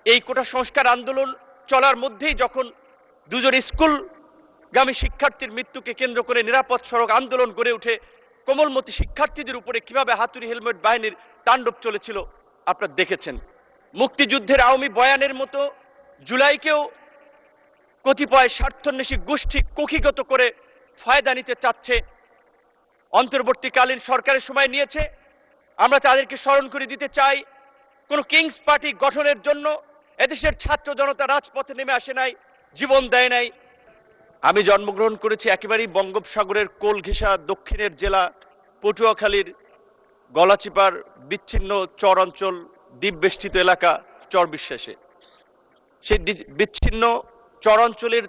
এই কোটা সংস্কার আন্দোলন চলার মধ্যেই যখন দুজন স্কুলগামী শিক্ষার্থীর মৃত্যুকে কেন্দ্র করে নিরাপদ সড়ক আন্দোলন গড়ে ওঠে, কোমলমতি শিক্ষার্থীদের উপরে কিভাবে হাতুড়ি হেলমেট বাহিনীর তাণ্ডব চলেছিল আপনারা দেখেছেন। মুক্তিযুদ্ধের আওয়ামী বয়ানের মতো জুলাইকেও কতিপয় স্বার্থান্বেষী গোষ্ঠী কক্ষিগত করে ফায়দা নিতে চাচ্ছে। অন্তর্বর্তীকালীন সরকারের সময় নিয়েছে, আমরা তাদেরকে স্মরণ করে দিতে চাই, কোনো কিংস পার্টি গঠনের জন্য এদেশের ছাত্র জনতা রাজপথে নেমে আসে নাই, জীবন দেয় নাই। আমি জন্মগ্রহণ করেছি একেবারেই বঙ্গোপসাগরের কোল ঘেঁষা দক্ষিণের জেলা পটুয়াখালীর গলাচিপার বিচ্ছিন্ন চর অঞ্চল, দ্বীপবেষ্টিত এলাকা চরবিশ্বাসে। সেই বিচ্ছিন্ন চর অঞ্চলের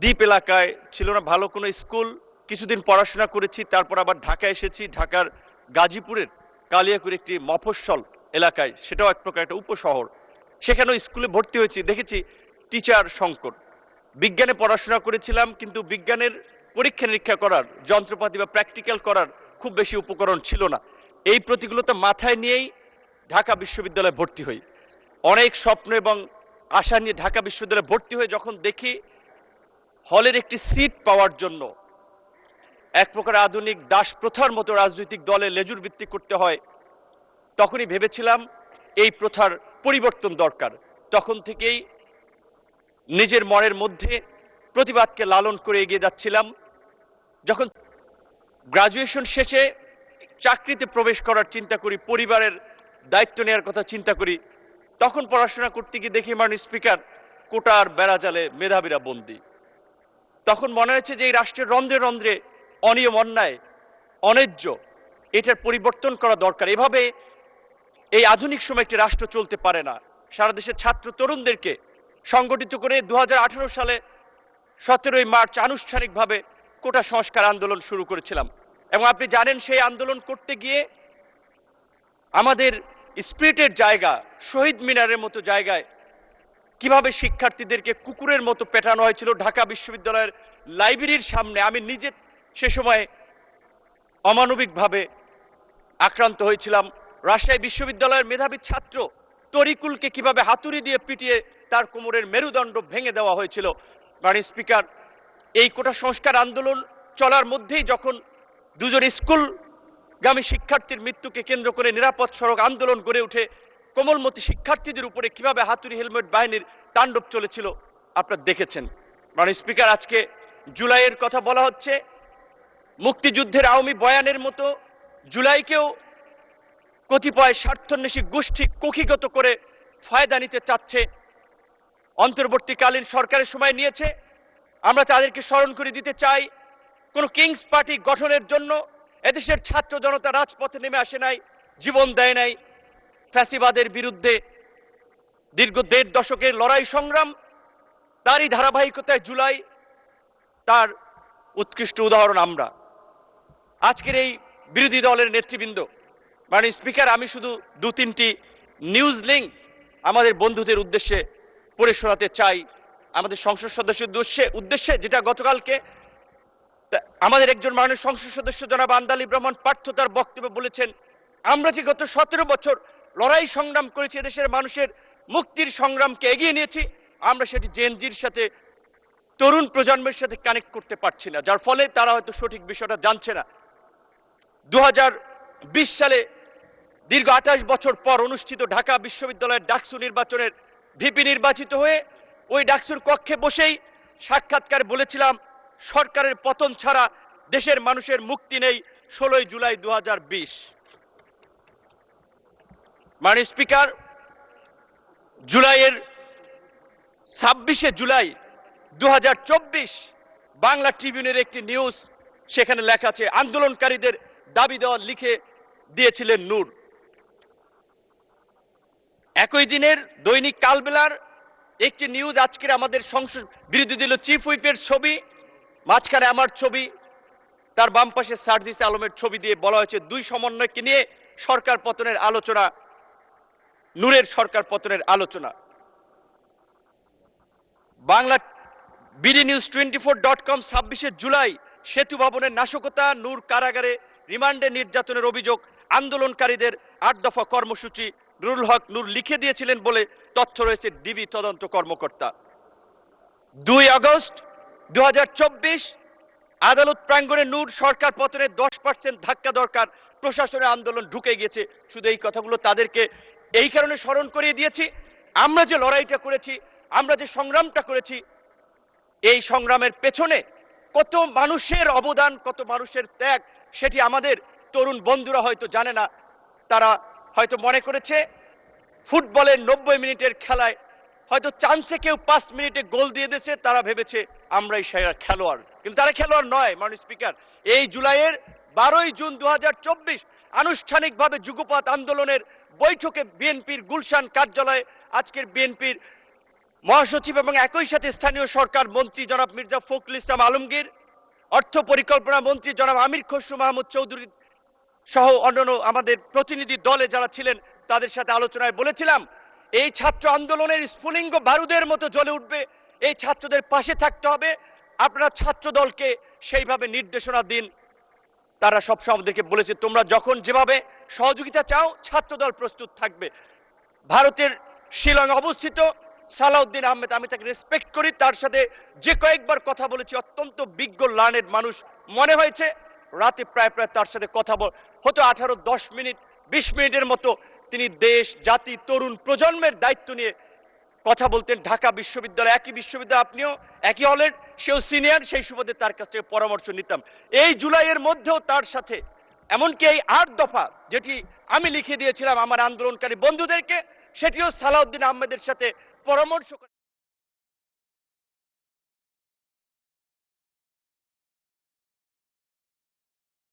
দ্বীপ এলাকায় ছিল না ভালো কোনো স্কুল। কিছুদিন পড়াশোনা করেছি, তারপর আবার ঢাকা এসেছি। ঢাকার গাজীপুরের কালিয়াকুর একটি মফস্বল এলাকায়, সেটাও এক প্রকার একটা উপশহর, সেখানেও স্কুলে ভর্তি হয়েছি। দেখেছি টিচার সংকট। বিজ্ঞানে পড়াশোনা করেছিলাম, কিন্তু বিজ্ঞানের পরীক্ষা নিরীক্ষা করার যন্ত্রপাতি বা প্র্যাকটিক্যাল করার খুব বেশি উপকরণ ছিল না। এই প্রতিকূলতা মাথায় নিয়েই ঢাকা বিশ্ববিদ্যালয়ে ভর্তি হই। অনেক স্বপ্ন এবং আশা নিয়ে ঢাকা বিশ্ববিদ্যালয়ে ভর্তি হয়ে যখন দেখি হলের একটি সিট পাওয়ার জন্য এক প্রকার আধুনিক দাস প্রথার মতো রাজনৈতিক দলে লেজুর ভিত্তি করতে হয়, তখনই ভেবেছিলাম এই প্রথার পরিবর্তন দরকার। তখন থেকেই নিজের মনের মধ্যে প্রতিবাদকে লালন করে এগিয়ে যাচ্ছিলাম। যখন গ্রাজুয়েশন শেষে চাকরিতে প্রবেশ করার চিন্তা করি, পরিবারের দায়িত্ব নেওয়ার কথা চিন্তা করি, তখন পড়াশোনা করতে গিয়ে দেখি মাননীয় স্পিকার কোটার বেড়াজালে মেধাবীরা বন্দী। তখন মনে হয়েছে যে এই রাষ্ট্রের রন্ধ্রে রন্ধ্রে অনিয়ম, অন্যায়, অন্যায্য, এটার পরিবর্তন করা দরকার। এভাবে এই আধুনিক সময় একটি রাষ্ট্র চলতে পারে না। সারা দেশের ছাত্র তরুণদেরকে সংগঠিত করে 2018 সালে 17ই মার্চ আনুষ্ঠানিকভাবে কোটা সংস্কার আন্দোলন শুরু করেছিলাম। এবং আপনি জানেন, সেই আন্দোলন করতে গিয়ে আমাদের স্পিরিটের জায়গা, শহীদ মিনারের মতো জায়গায় কিভাবে শিক্ষার্থীদেরকে কুকুরের মতো পেটানো হয়েছিল ঢাকা বিশ্ববিদ্যালয়ের লাইব্রেরির সামনে। আমি নিজে সে সময় অমানবিকভাবে আক্রান্ত হয়েছিলাম। রাজশাহী বিশ্ববিদ্যালয়ের মেধাবী ছাত্র তরিকুলকে কিভাবে হাতুড়ি দিয়ে পিটিয়ে তার কোমরের মেরুদণ্ড ভেঙে দেওয়া হয়েছিল। মাননীয় স্পিকার, এই কোটা সংস্কার আন্দোলন চলার মধ্যেই যখন দুজন স্কুলগামী শিক্ষার্থীর মৃত্যুকে কেন্দ্র করে নিরাপদ সড়ক আন্দোলন গড়ে ওঠে, কোমলমতি শিক্ষার্থীদের উপরে কিভাবে হাতুড়ি হেলমেট বাহিনীর তাণ্ডব চলেছিল আপনারা দেখেছেন। মাননীয় স্পিকার, আজকে জুলাইয়ের কথা বলা হচ্ছে, মুক্তিযুদ্ধের আওয়ামী বয়ানের মতো জুলাইকেও কতিপয় স্বার্থান্বেষী গোষ্ঠী কক্ষিগত করে ফায়দা নিতে চাচ্ছে। অন্তর্বর্তীকালীন সরকারের সময় নিয়েছে, আমরা তাদেরকে স্মরণ করে দিতে চাই, কোনো কিংস পার্টি গঠনের জন্য এদেশের ছাত্র জনতা রাজপথে নেমে আসে নাই, জীবন দেয় নাই। ফ্যাসিবাদের বিরুদ্ধে দীর্ঘ 1.5 দশকের লড়াই সংগ্রাম, তারই ধারাবাহিকতায় জুলাই তার উৎকৃষ্ট উদাহরণ। আমরা আজকের এই বিরোধী দলের নেতৃবৃন্দ, মাননীয় স্পিকার, আমি শুধু 2-3টি নিউজ লিঙ্ক আমাদের বন্ধুদের উদ্দেশ্যে পড়ে শোনাতে চাই, আমাদের সংসদ সদস্যের উদ্দেশ্যে, যেটা গতকালকে আমাদের একজন মাননীয় সংসদ সদস্য জনাব আন্দাল ইব্রাহিম পার্থ তার বক্তব্যে বলেছেন, আমরা যে গত 17 বছর লড়াই সংগ্রাম করেছি, দেশের মানুষের মুক্তির সংগ্রামকে এগিয়ে নিয়েছি, আমরা সেটি জেনজির সাথে, তরুণ প্রজন্মের সাথে কানেক্ট করতে পারছি না, যার ফলে তারা হয়তো সঠিক বিষয়টা জানছে না। 2020 সালে দীর্ঘ 28 বছর পর অনুষ্ঠিত ঢাকা বিশ্ববিদ্যালয়ের ডাকসু নির্বাচনের ভিপি নির্বাচিত হয়ে ওই ডাকসুর কক্ষে বসেই সাক্ষাৎকারে বলেছিলাম, সরকারের পতন ছাড়া দেশের মানুষের মুক্তি নেই। 16 জুলাই 2020। মাননীয় স্পিকার, জুলাইয়ের 26শে জুলাই 2024 বাংলা ট্রিবিউনের একটি নিউজ, সেখানে লেখা আছে, আন্দোলনকারীদের দাবি দেওয়া লিখে দিয়েছিলেন নূর। একই দিনের দৈনিক কালবেলার একটি নিউজ, আজকের আমাদের সংসদ বিরোধী দল চিফ হুইপের ছবি, মাঝখানে আমার ছবি, তার বাম পাশে সার্জিস আলমের ছবি দিয়ে বলা হয়েছে 2 সমন্বয়কে নিয়ে সরকার পতনের আলোচনা, নূরের সরকার পতনের আলোচনা। বাংলা বিডি নিউজ 24.com 26শে জুলাই, সেতু ভবনের নাশকতা, নূর কারাগারে রিমান্ডে নির্যাতনের অভিযোগ, আন্দোলনকারীদের 8 দফা কর্মসূচি নুরুল হক নূর লিখে দিয়েছিলেন বলে তথ্য রয়েছে ডিবি তদন্ত কর্মকর্তা। 2 আগস্ট 2024 আদালত প্রাঙ্গণে নূর সরকার পতনে 10% ধাক্কা দরকার, প্রশাসনের আন্দোলন ঢুকে গিয়েছে। শুধু এই কথাগুলো তাদেরকে এই কারণে স্মরণ করিয়ে দিয়েছি, আমরা যে লড়াইটা করেছি, আমরা যে সংগ্রামটা করেছি, এই সংগ্রামের পেছনে কত মানুষের অবদান, কত মানুষের ত্যাগ, সেটি আমাদের তরুণ বন্ধুরা হয়তো জানে না। তারা হয়তো মনে করেছে ফুটবলের 90 মিনিটের খেলায় হয়তো চান্সে কেউ 5 মিনিটে গোল দিয়ে দিয়েছে, তারা ভেবেছে আমরাই সেরা খেলোয়াড়, কিন্তু তারা খেলোয়াড় নয়। মাননীয় স্পিকার, এই জুলাইয়ের 12ই জুন 2024 আনুষ্ঠানিকভাবে যুগপৎ আন্দোলনের বৈঠকে বিএনপির গুলশান কার্যালয়ে আজকের বিএনপির মহাসচিব এবং একই সাথে স্থানীয় সরকার মন্ত্রী জনাব মির্জা ফখরুল ইসলাম আলমগীর, অর্থ পরিকল্পনা মন্ত্রী জনাব আমির খসরু মাহমুদ চৌধুরী সহ অন্যান্য আমাদের প্রতিনিধি দলে যারা ছিলেন, তাদের সাথে আলোচনায় বলেছিলাম এই ছাত্র আন্দোলনের স্ফুলিঙ্গ বারুদের মতো জ্বলে উঠবে, এই ছাত্রদের পাশে থাকতে হবে, আপনারা ছাত্র দলকে সেইভাবে নির্দেশনা দিন। তারা সবসময় আমাদেরকে বলেছে তোমরা যখন যেভাবে সহযোগিতা চাও ছাত্রদল প্রস্তুত থাকবে। ভারতের শিলং অবস্থিত সালাউদ্দিন আহমেদ, আমি তাকে রেসপেক্ট করি, তার সাথে যে কয়েকবার কথা বলেছি অত্যন্ত বিজ্ঞ লার্নেড মানুষ মনে হয়েছে। রাতে প্রায় তার সাথে কথা হতো 10 মিনিট 20 মিনিটের মতো তিনি দেশ জাতি তরুণ প্রজন্মের দায়িত্ব নিয়ে কথা বলতেন। ঢাকা বিশ্ববিদ্যালয়, একই বিশ্ববিদ্যালয়, আপনিও একই হলের, সেও সিনিয়র, সেই সুবাদে তার কাছ থেকে পরামর্শ নিতাম। এই জুলাইয়ের মধ্যেও তার সাথে এমনকি এই 8 দফা যেটি আমি লিখে দিয়েছিলাম আমার আন্দোলনকারী বন্ধুদেরকে, সেটিও সালাউদ্দিন আহমেদের সাথে পরামর্শ